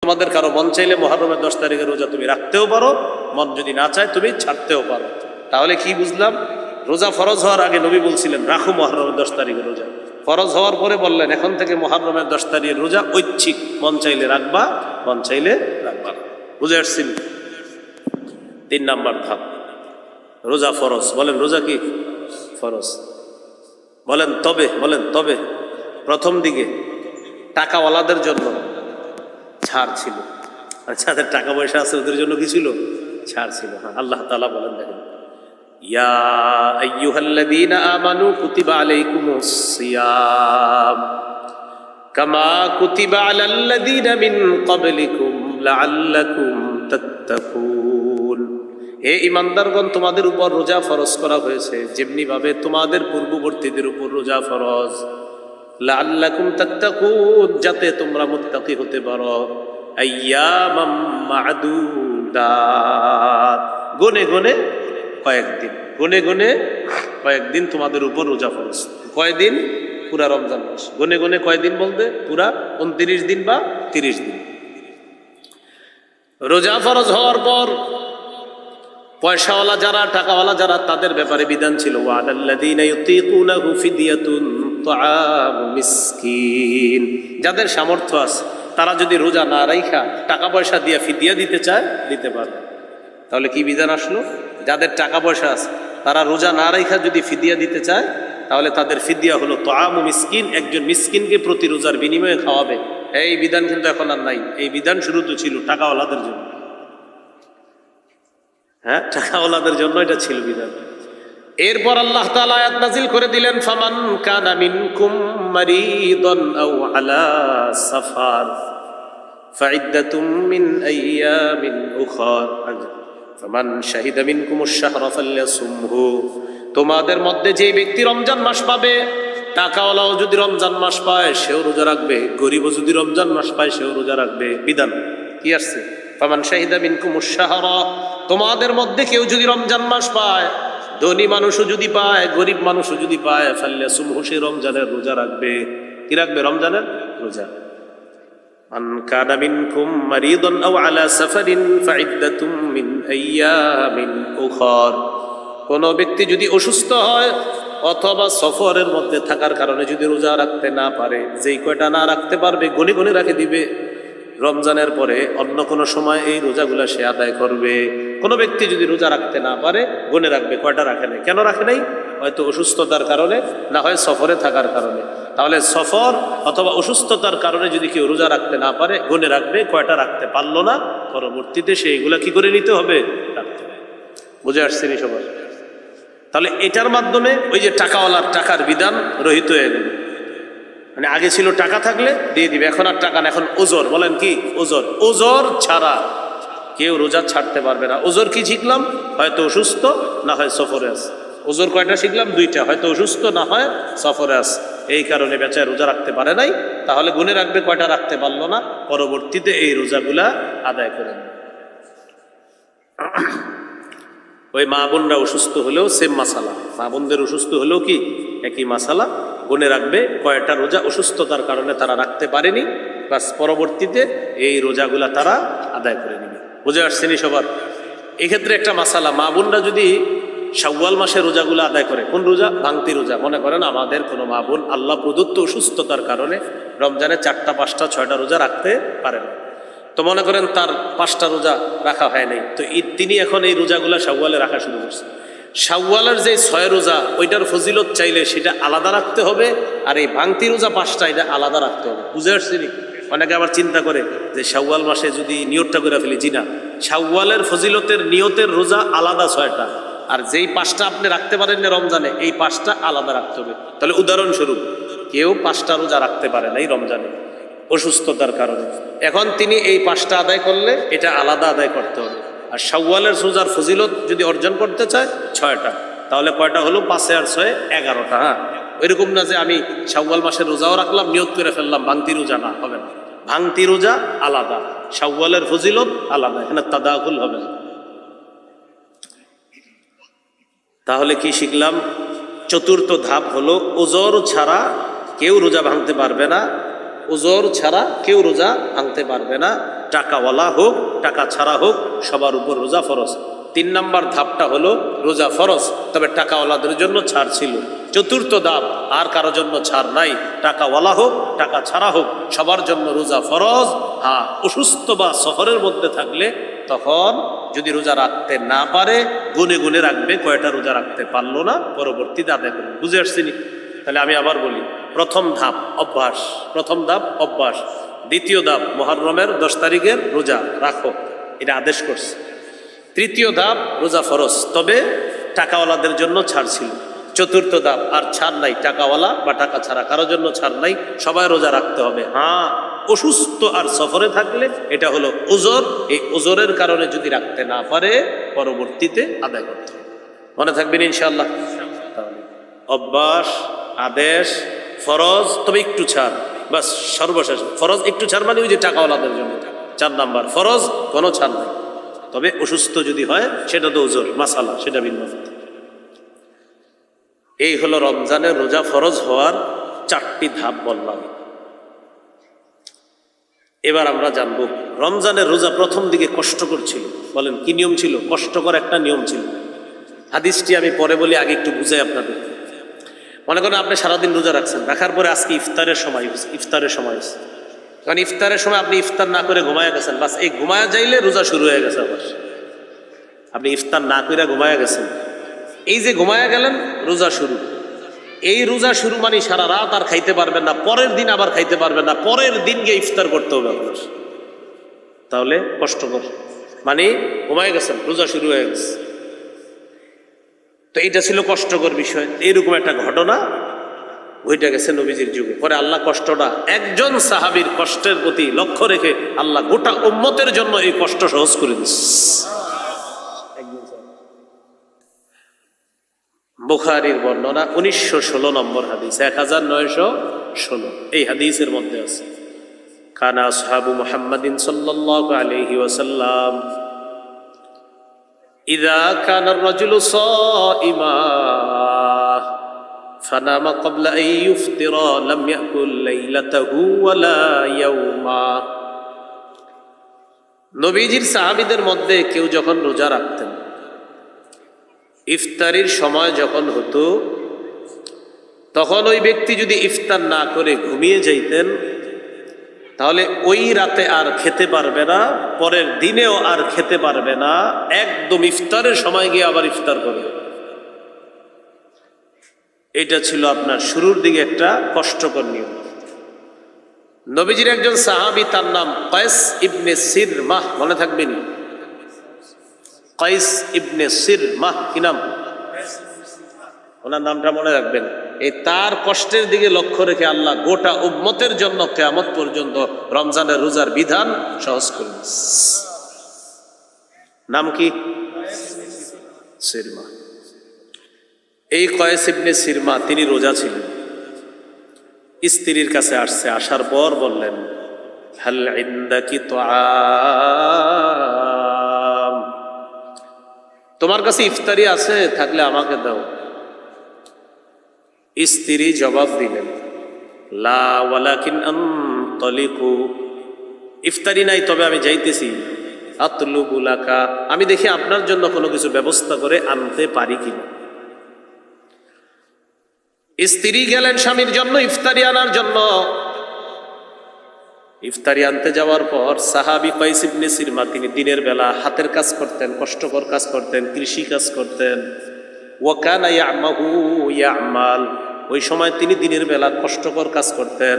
তোমাদের কারো মন চাইলে মুহররমের 10 তারিখের রোজা তুমি রাখতেও পারো, মন যদি না চায় তুমি ছাড়তেও পারো। তাহলে কি বুঝলাম? রোজা ফরজ হওয়ার আগে নবী বলছিলেন রাখো মুহররমের 10 তারিখের রোজা, ফরজ হওয়ার পরে বললেন এখন থেকে মুহররমের 10 তারিখের রোজা ঐচ্ছিক, মন চাইলে রাখবা, মন চাইলে রাখবা না। বুঝে আসছেন? 3 নাম্বার ধাপ, রোজা ফরজ। বলেন রোজা কি ফরজ? বলেন তবে প্রথম দিকে টাকাওয়ালাদের জন্য ছাড় ছিল, আর যাদের টাকা পয়সা আছে ওদের জন্য কি ছিল? ছাড় ছিল। হ্যাঁ, আল্লাহ তাআলা বলেন, দেখেন, ইয়া আইয়ুহাল্লাযীনা আমানু কুতিবা আলাইকুমুস সিয়াম কামা কুতিবা আলাল্লাযীনা মিন ক্বাবলিকুম লাআল্লাকুম তাত্তাকুন। হে ঈমানদারগণ, তোমাদের উপর রোজা ফরজ করা হয়েছে যেমনি ভাবে তোমাদের পূর্ববর্তীদের উপর রোজা ফরজ। লাআল্লাকুম তাত্তাকুন, যাতে তোমরা মুত্তাকি হতে পারো। আইয়ামাম মা'দুদাত, গুনে গুনে কয়েকদিন, গুনে গুনে কয়েকদিন তোমাদের উপর রোজা ফরজ। কয়দিন? পুরা রমজান মাস। গুনে গুনে কয়দিন বলতে? পুরা 29 দিন বা 30 দিন। রোজা ফরজ হওয়ার পর পয়সাওয়ালা যারা, টাকাওয়ালা যারা, তাদের ব্যাপারে বিধান ছিল ওয়ালাল্লাযীনা ইউতীকুনাহু ফিদিয়াতুন তুআমু মিসকিন। যাদের সামর্থ্য আছে তারা যদি রোজা না রাইখা টাকা পয়সা দিয়ে ফিদিয়া দিতে চায়, দিতে পারে। তাহলে কি বিধান আসলো? যাদের টাকা পয়সা আছে তারা রোজা না রাইখা যদি ফিদিয়া দিতে চায়, তাহলে তাদের ফিদিয়া হলো তুআমু মিসকিন, একজন মিসকিনকে প্রতি রোজার বিনিময়ে খাওয়াবে। এই বিধান কিন্তু এখন আর নাই। এই বিধান শুরু তো ছিল টাকাওয়ালাদের জন্য। হ্যাঁ, টাকাওয়ালাদের জন্য এটা ছিল বিধান। এরপর আল্লাহ তাআলা আয়াত নাযিল করে দিলেন, ফামান কানা মিনকুম মারিদান আও আলা সাফার ফাইদ্দাতুম মিন আইয়ামিন উখার ফামান শাহিদা মিনকুমুশ শাহরা ফালইয়াসুমহু। তোমাদের মধ্যে যে ব্যক্তি রমজান মাস পাবে, টাকাওয়ালাও যদি রমজান মাস পায় সেও রোজা রাখবে, গরিবও যদি রমজান মাস পায় সেও রোজা রাখবে। বিধান কি আসছে? ফামান শাহিদা মিনকুমুশ শাহরা, তোমাদের মধ্যে কেউ যদি রমজান মাস পায়, ধনী মানুষও যদি পায়, গরিব মানুষও যদি পায়, ফালইয়াসুমহু, সে রমজানের রোজা রাখবে। কি রাখবে? রমজানের রোজা। মান কানা মিনকুম মারিদান আও আলা সাফারিন ফাইদ্দাতুম মিন আইয়ামিন উখার। কোন ব্যক্তি যদি অসুস্থ হয় অথবা সফরের মধ্যে থাকার কারণে যদি রোজা রাখতে না পারে, যেই কয়টা না রাখতে পারবে গনে গনে রাখে দিবে। রমজানের পরে অন্য কোনো সময় এই রোজাগুলা সে আদায় করবে। কোনো ব্যক্তি যদি রোজা রাখতে না পারে গনে রাখবে কয়টা রাখে নাই। কেন রাখে নাই? হয়তো অসুস্থতার কারণে, না হয় সফরে থাকার কারণে। তাহলে সফর অথবা অসুস্থতার কারণে যদি কেউ রোজা রাখতে না পারে গনে রাখবে, কয়টা রাখতে পারলো না পরবর্তীতে সে এগুলা কি করে নিতে হবে? রাখতে হবে। বুঝে আসছেনি সবার? তাহলে এটার মাধ্যমে ওই যে টাকাওয়ালার টাকার বিধান রহিত হয়ে গেল। মানে আগে ছিল টাকা থাকলে দিয়ে দিবে, এখন আর টাকা না, এখন ওজর। বলেন কি? ওজর। ওজর ছাড়া কেউ রোজা ছাড়তে পারবে না। ওজর কি শিখলাম? হয়তো অসুস্থ, না হয় সফরে আছে। ওজর কয়টা শিখলাম? 2টা। হয়তো অসুস্থ, না হয় সফরে আছে। এই কারণে বেচায় রোজা রাখতে পারে নাই। তাহলে গুনে রাখবে কয়টা রাখতে পারলো না, পরবর্তীতে এই রোজাগুলা আদায় করে নেবে। ওই মা বোনরা অসুস্থ হলেও সেম মাসালা, মা বোনদের অসুস্থ হলেও কি একই মাসালা। গুনে রাখবে কয়টা রোজা অসুস্থতার কারণে তারা রাখতে পারেনি, বাস পরবর্তীতে এই রোজাগুলা তারা আদায় করে নেবে। বুঝে আসছেনি সবার? এক্ষেত্রে একটা মাসালা, মা বোনরা যদি শাওয়াল মাসে রোজাগুলো আদায় করে, কোন রোজা? ভাঙতি রোজা। মনে করেন আমাদের কোনো মা বোন আল্লাহ প্রদত্ত অসুস্থতার কারণে রমজানে 4টা 5টা 6টা রোজা রাখতে পারে না, তো মনে করেন তার 5টা রোজা রাখা হয় নাই, তো তিনি এখন এই রোজাগুলা শাওয়ালে রাখা শুরু করছে। শাওয়ালের যে 6 রোজা ওইটার ফজিলত চাইলে সেটা আলাদা রাখতে হবে, আর এই ভাঙতি রোজা 5টা এটা আলাদা রাখতে হবে। বুঝে আসছেনি? অনেকে আবার চিন্তা করে যে শাওয়াল মাসে যদি নিয়তটা করে ফেলি, জি না, শাওয়ালের ফজিলতের নিয়তের রোজা আলাদা 6টা, আর যেই 5টা আপনি রাখতে পারেন না রমজানে, এই 5টা আলাদা রাখতে হবে। তাহলে উদাহরণস্বরূপ কেউ 5টা রোজা রাখতে পারে না এই রমজানে অসুস্থতার কারণে, এখন তিনি এই 5টা আদায় করলে এটা আলাদা আদায় করতে হবে। আর শাওয়ালের রোজার ফজিলত যদি অর্জন করতে চায় 6টা, তাহলে কয়টা হলো? 5 আর 6 11টা। হ্যাঁ, ওইরকম না যে আমি শাওয়াল মাসের রোজাও রাখলাম, নিয়ত করে ফেললাম, ভাঙতি রোজা না, হবে না। ভাঙতি রোজা আলাদা, শাওয়ালের ফজিলত আলাদা, এখানে তাদাকুল হবে না। তাহলে কি শিখলাম? 4র্থ ধাপ হলো ওজর ছাড়া কেউ রোজা ভাঙতে পারবে না, ওজর ছাড়া কেউ রোজা ভাঙতে পারবে না, টাকাওয়ালা হোক টাকা ছাড়া হোক, সবার উপর রোজা ফরজ। 3 নম্বর ধাপটা হলো রোজা ফরজ, তবে টাকাওয়ালাদের জন্য ছাড় ছিল। 4র্থ ধাপ, আর কারোর জন্য ছাড় নাই, টাকাওয়ালা হোক টাকা ছাড়া হোক সবার জন্য রোজা ফরজ। হ্যাঁ, অসুস্থ বা সফরের মধ্যে থাকলে তখন যদি রোজা রাখতে না পারে গুনে গুনে রাখবে, কয়টা রোজা রাখতে পারলো না পরবর্তীতে আদায় করবে। বুঝে আসছিনি? তাহলে আমি আবার বলি, প্রথম ধাপ অভ্যাস, প্রথম ধাপ অভ্যাস। দ্বিতীয় ধাপ মুহররমের 10 তারিখের রোজা রাখো, এটা আদেশ করছে। তৃতীয় ধাপ রোজা ফরজ, তবে টাকাওয়ালাদের জন্য ছাড় ছিল। 4র্থ ধাপ আর ছাড় নাই, টাকাওয়ালা বা টাকা ছাড়া কারোর জন্য ছাড় নাই, সবাই রোজা রাখতে হবে। হ্যাঁ, অসুস্থ আর সফরে থাকলে এটা হলো ওজর, এই ওজরের কারণে যদি রাখতে না পারে পরবর্তীতে আদায় করতে হবে। মনে থাকবেন ইনশাআল্লাহ? তাহলে অভ্যাস, আদেশ, ফরজ, তবে একটু ছাড়, বাস সর্বশেষ ফরজ একটু ছাড়, মানে ওই যে টাকাওয়ালাদের জন্য। 4 নাম্বার ফরজ কোনো ছাড় নাই, তবে অসুস্থ যদি হয় সেটা তো ওজর মাসালা, সেটা ভিন্ন। এই হলো রমজানের রোজা ফরজ হওয়ার 4টি ধাপ বললাম। এবার আমরা জানবো রমজানের রোজা প্রথম দিকে কষ্টকর ছিল। বলেন কি নিয়ম ছিল? কষ্টকর একটা নিয়ম ছিল। হাদিসটি আমি পরে বলি, আগে একটু বুঝাই আপনাদের। মনে করেন আপনি সারাদিন রোজা রাখছেন, রাখার পরে আজকে ইফতারের সময় হয়েছে, কারণ ইফতারের সময় আপনি ইফতার না করে ঘুমায়া গেছেন, বাস এই ঘুমায়া যাইলে রোজা শুরু হয়ে গেছে। আবার আপনি ইফতার না করে ঘুমায়া গেছেন, এই যে ঘুমায়া গেলেন রোজা শুরু। এই রোজা শুরু মানে সারা রাত আর খাইতে পারবেন না, পরের দিন আবার খাইতে পারবেন না, পরের দিন গিয়ে ইফতার করতে হবে আপনার। তাহলে কষ্টকর, মানে ঘুমায় গেছেন রোজা শুরু হয়ে গেছে। তো এইটা ছিল কষ্টকর বিষয়। এইরকম একটা ঘটনা ওইটা গেছে নবীজির যুগে। পরে আল্লাহ কষ্টটা একজন সাহাবীর কষ্টের প্রতি লক্ষ্য রেখে আল্লাহ গোটা উম্মতের জন্য এই কষ্ট সহজ করে দিচ্ছে। বুখারীর বর্ণনা 1916 নম্বর হাদিস, 1916। এই হাদিসের মধ্যে আছে, কানা আসহাবু মুহাম্মাদিন সাল্লাল্লাহু আলাইহি ওয়াসাল্লাম ইযা কানা আর-রাজুলু সাইমা ফানামা ক্বাবলা আন ইফতিরা লাম ইয়াকুল লাইলাতাহু ওয়ালা ইয়াওমা। নবীজির সাহাবীদের মধ্যে কেউ যখন রোজা রাখতেন, ইফতারির সময় যখন হতো, তখন ওই ব্যক্তি যদি ইফতার না করে ঘুমিয়ে যাইতেন, তাহলে ওই রাতে আর খেতে পারবে না, পরের দিনেও আর খেতে পারবে না, একদম ইফতারের সময় গিয়ে আবার ইফতার করবে। এটা ছিল আপনার শুরুর দিকে একটা কষ্টকর নিয়ম। নবীজির একজন সাহাবী, তার নাম কায়েস ইবনে সিরমাহ, মনে থাকবেন? কায়েস ইবনে সিরমাহ, কি নাম? ওনার নামটা মনে রাখবেন। এই তার কষ্টের দিকে লক্ষ্য রেখে আল্লাহ গোটা উম্মতের জন্য কিয়ামত পর্যন্ত রমজানের রোজার বিধান সহজ করলেন। নাম কি? সিরমা। এই কায়েস ইবনে সিরমা তিনি রোজা ছিলেন। স্ত্রীর কাছে আসছে, আসার পর বললেন, হাল ইনদাকি তুআম, তোমার কাছে ইফতারি আছে, থাকলে আমাকে দাও। স্ত্রী জবাব দিলেন, লা ওয়ালাকিন আনতালিকু, ইফতারি নাই, তবে আমি যাইতেছি। আতলুবু লাকা, আমি দেখি আপনার জন্য কোনো কিছু ব্যবস্থা করে আনতে পারি কিনা। স্ত্রী গেলেন স্বামীর জন্য ইফতারি আনার জন্য। ইফতারি আনতে যাওয়ার পর সাহাবী কায়েস ইবনে সিরমা তিনি দিনের বেলা হাতের কাজ করতেন, কষ্টকর কাজ করতেন, কৃষি কাজ করতেন। ওয়া কানা ইয়ামাহু ইয়ামাল, ওই সময় তিনি দিনের বেলা কষ্টকর কাজ করতেন।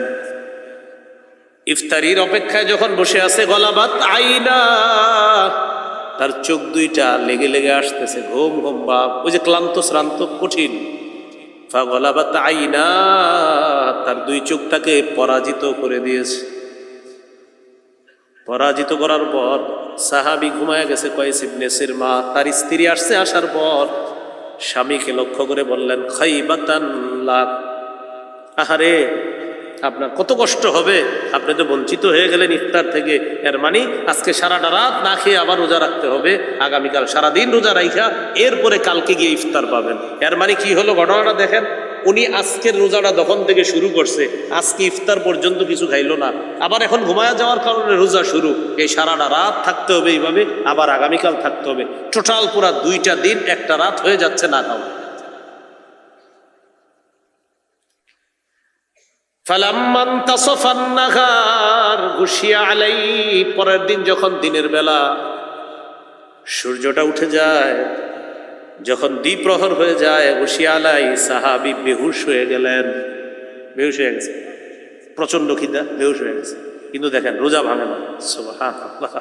ইফতারির অপেক্ষায় যখন বসে আছে, গলাবাত আইনা, তার চোখ দুইটা লেগে লেগে আসতেছে, ঘুম ঘুম ভাব, ওই যে ক্লান্ত শ্রান্ত কঠিন। ফাগলাবাত আইনা, তার দুই চোখটাকে পরাজিত করে দিয়েছে। পরাজিত করার পর সাহাবী ঘুমায় গেছে কায়েস ইবনে সিরমা। তার স্ত্রী আসছে, আসার পর স্বামীকে লক্ষ্য করে বললেন, খাইবাতান লাক, আহারে আপনার কত কষ্ট হবে, আপনি তো বঞ্চিত হয়ে গেলেন ইফতার থেকে। এর মানে আজকে সারাটা রাত না খেয়ে আবার রোজা রাখতে হবে, আগামীকাল সারাদিন রোজা রাখা, এরপরে কালকে গিয়ে ইফতার পাবেন। এর মানে কি হলো ঘটনাটা দেখেন। উনি আজকের রোজাটা তখন থেকে শুরু করছে, আজকে ইফতার পর্যন্ত কিছু খাইলো না, আবার এখন ঘুমায়া যাওয়ার কারণে রোজা শুরু, এই সারাটা রাত থাকতে হবে এইভাবে, আবার আগামীকাল থাকতে হবে, টোটাল পুরা 2টা দিন একটা রাত হয়ে যাচ্ছে না খাওয়া। ফালাম্মান তাসাফান নাহার গুশিয়া আলাইহি, পরের দিন যখন দিনের বেলা সূর্যটা উঠে যায়, যখন দ্বিপ্রহর হয়ে যায়, গুশিয়া আলাইহি, সাহাবী বেহুশ হয়ে গেলেন, বেহুশ হয়ে গেছে, প্রচন্ড খিদা, বেহুশ হয়ে গেছে, কিন্তু দেখেন রোজা ভাঙে না। সুবহানাল্লাহ।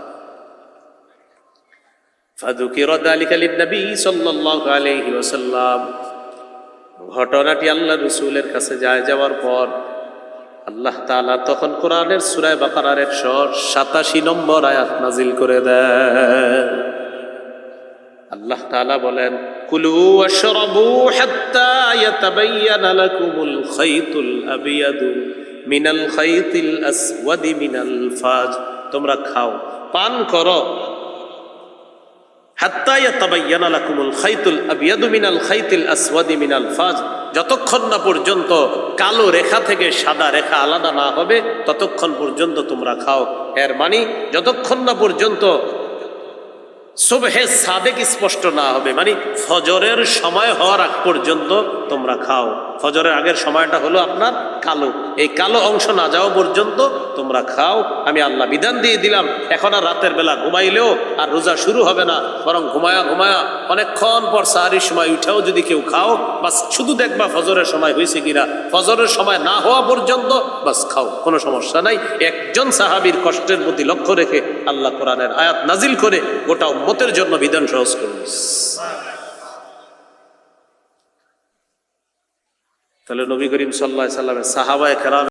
ফাযুকিরা যালিকা লিন-নবী সাল্লাল্লাহু আলাইহি ওয়াসাল্লাম, ঘটনাটি আল্লাহ রাসূলের কাছে যাওয়ার পর আল্লাহ তাআলা তখন কোরআনের সূরা বাকারার 187 নম্বর আয়াত নাজিল করে দেন। আল্লাহ তাআলা বলেন, কুলু ওয়াশরাবু হাত্তা ইয়াতাবায়্যানা লাকুমুল খাইতুল আবিয়াদু মিনাল খাইতিল আসওয়াদি মিনাল ফাজ, তোমরা খাও পান করো, হাত্তা ইয়াতাবায়্যানা লাকুমুল খাইতুল আবিয়াদু মিনাল খাইতিল আসওয়াদি মিনাল ফাজ, যতক্ষণ না পর্যন্ত কালো রেখা থেকে সাদা রেখা আলাদা না হবে ততক্ষণ পর্যন্ত তোমরা খাও। এর মানে যতক্ষণ না পর্যন্ত সুবহে সাদেক স্পষ্ট না হবে, মানে ফজরের সময় হওয়ার আগ পর্যন্ত তোমরা খাও। ফজরের আগের সময়টা হলো আপনার কালো, এই কালো অংশ না যাওয়া পর্যন্ত তোমরা খাও। আমি আল্লাহ বিধান দিয়ে দিলাম, এখন আর রাতের বেলা ঘুমাইলেও আর রোজা শুরু হবে না, বরং ঘুমায়া অনেকক্ষণ পর সাহারির সময় উঠেও যদি কেউ খাও, বাস শুধু দেখবা ফজরের সময় হয়েছে কিনা, ফজরের সময় না হওয়া পর্যন্ত বাস খাও, কোনো সমস্যা নাই। একজন সাহাবীর কষ্টের প্রতি লক্ষ্য রেখে আল্লাহ কোরআনের আয়াত নাজিল করে গোটা উম্মতের জন্য বিধান সহজ করুন। তাহলে নবী করিম সাল্লাল্লাহু আলাইহি ওয়াসাল্লামের সাহাবায়ে কেরাম